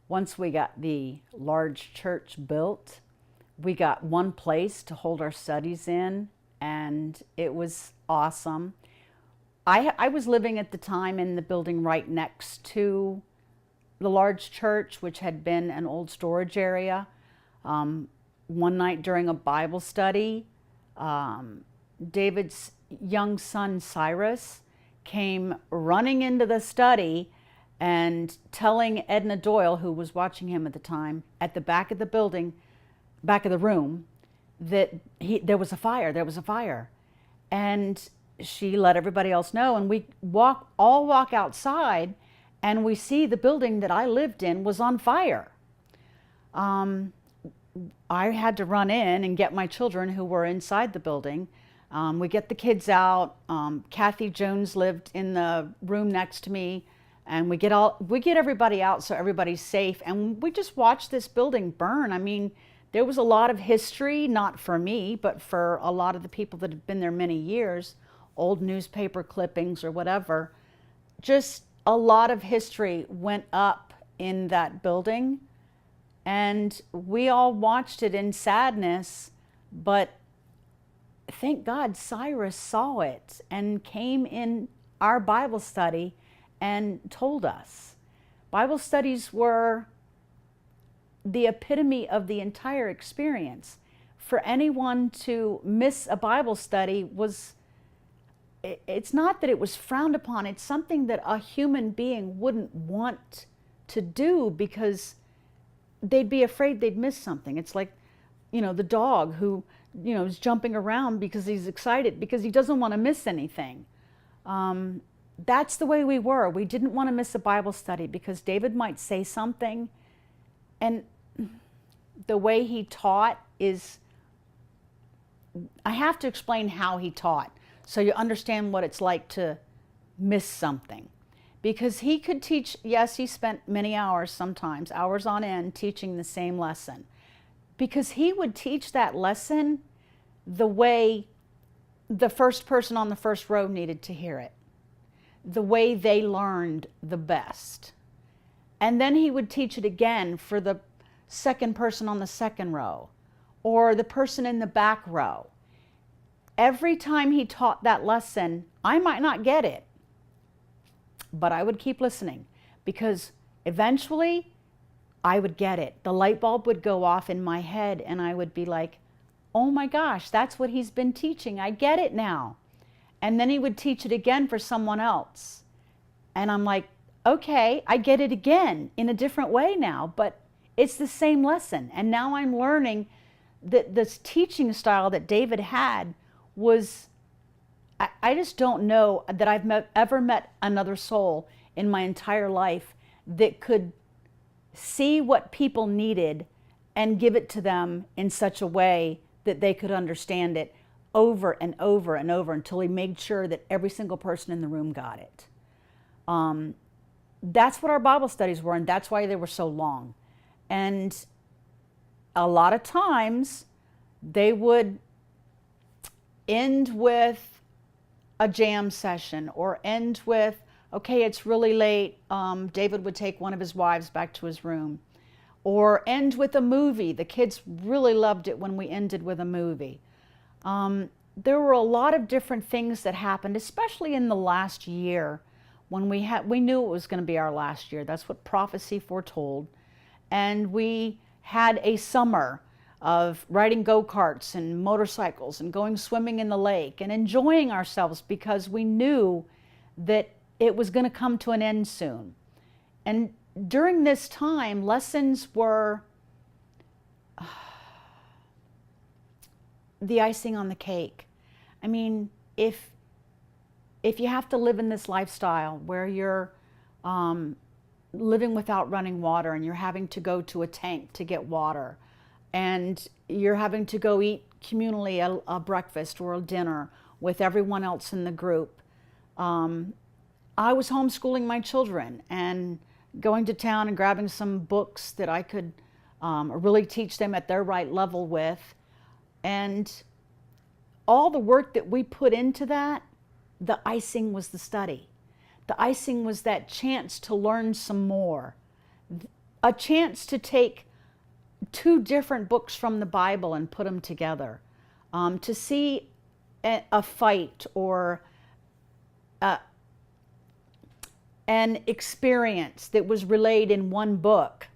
Once we got the large church built, we got one place to hold our studies in, and it was awesome. I was living at the time in the building right next to the large church, which had been an old storage area. One night during a Bible study, David's young son Cyrus came running into the study and telling Edna Doyle, who was watching him at the time, at the back of the building, back of the room, that there was a fire, there was a fire. And she let everybody else know, and we all walk outside, and we see the building that I lived in was on fire. I had to run in and get my children who were inside the building. We get the kids out. Kathy Jones lived in the room next to me, and we get everybody out so everybody's safe. And we just watched this building burn. I mean, there was a lot of history, not for me, but for a lot of the people that have been there many years, old newspaper clippings or whatever. Just a lot of history went up in that building, and we all watched it in sadness, but thank God Cyrus saw it and came in our Bible study and told us. Bible studies were the epitome of the entire experience. For anyone to miss a Bible study it's not that it was frowned upon, it's something that a human being wouldn't want to do because they'd be afraid they'd miss something. It's like, the dog who, is jumping around because he's excited because he doesn't want to miss anything. That's the way we were. We didn't want to miss a Bible study because David might say something, and the way he taught is, I have to explain how he taught so you understand what it's like to miss something. Because he could teach, yes, he spent many hours, sometimes hours on end, teaching the same lesson. Because he would teach that lesson the way the first person on the first row needed to hear it, the way they learned the best. And then he would teach it again for the second person on the second row, or the person in the back row. Every time he taught that lesson, I might not get it, but I would keep listening because eventually I would get it. The light bulb would go off in my head and I would be like, oh my gosh, that's what he's been teaching. I get it now. And then he would teach it again for someone else. And I'm like, okay, I get it again in a different way now, but it's the same lesson. And now I'm learning that this teaching style that David had was, I just don't know that I've ever met another soul in my entire life that could see what people needed and give it to them in such a way that they could understand it over and over and over until he made sure that every single person in the room got it. That's what our Bible studies were, and that's why they were so long. And a lot of times they would end with a jam session or end with, okay, it's really late. David would take one of his wives back to his room, or end with a movie. The kids really loved it when we ended with a movie. There were a lot of different things that happened, especially in the last year when we knew it was going to be our last year. That's what prophecy foretold. And we had a summer of riding go-karts and motorcycles and going swimming in the lake and enjoying ourselves because we knew that it was going to come to an end soon. And during this time, lessons were the icing on the cake. I mean, if you have to live in this lifestyle where you're living without running water and you're having to go to a tank to get water, and you're having to go eat communally a breakfast or a dinner with everyone else in the group. I was homeschooling my children and going to town and grabbing some books that I could really teach them at their right level with. And all the work that we put into that, the icing was the study. The icing was that chance to learn some more. a chance to take two different books from the Bible and put them together, to see a fight or an experience that was relayed in one book,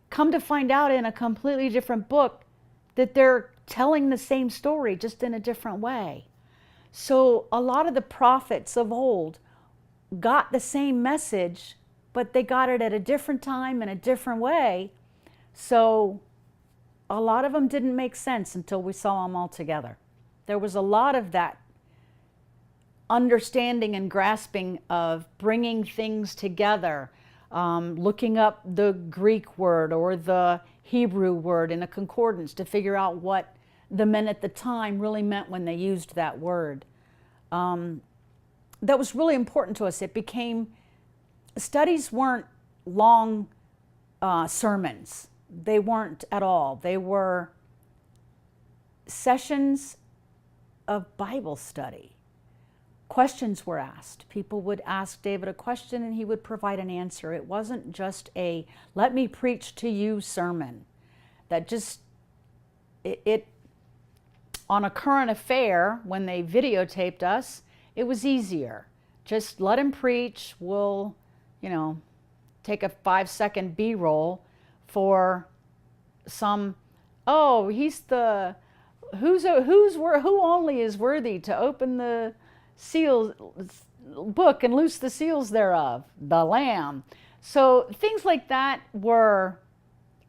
come to find out in a completely different book that they're telling the same story just in a different way. So a lot of the prophets of old got the same message, but they got it at a different time in a different way. So a lot of them didn't make sense until we saw them all together. There was a lot of that understanding and grasping of bringing things together, looking up the Greek word or the Hebrew word in a concordance to figure out what the men at the time really meant when they used that word. That was really important to us. It became, studies weren't long sermons. They weren't at all. They were sessions of Bible study. Questions were asked. People would ask David a question and he would provide an answer. It wasn't just a let me preach to you sermon. That just, it on a current affair, when they videotaped us, it was easier. Just let him preach. We'll, take a 5-second B-roll for some, oh, he's the, who only is worthy to open the seals book and loose the seals thereof, the Lamb. So things like that were,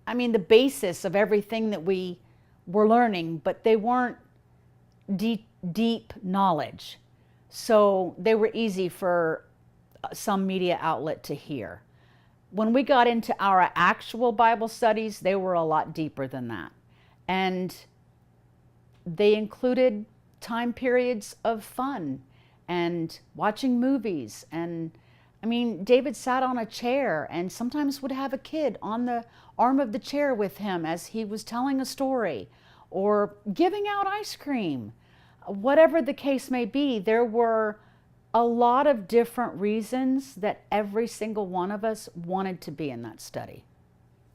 the basis of everything that we were learning, but they weren't deep knowledge. So they were easy for some media outlet to hear. When we got into our actual Bible studies, they were a lot deeper than that. And they included time periods of fun and watching movies. And David sat on a chair and sometimes would have a kid on the arm of the chair with him as he was telling a story or giving out ice cream. Whatever the case may be, there were a lot of different reasons that every single one of us wanted to be in that study.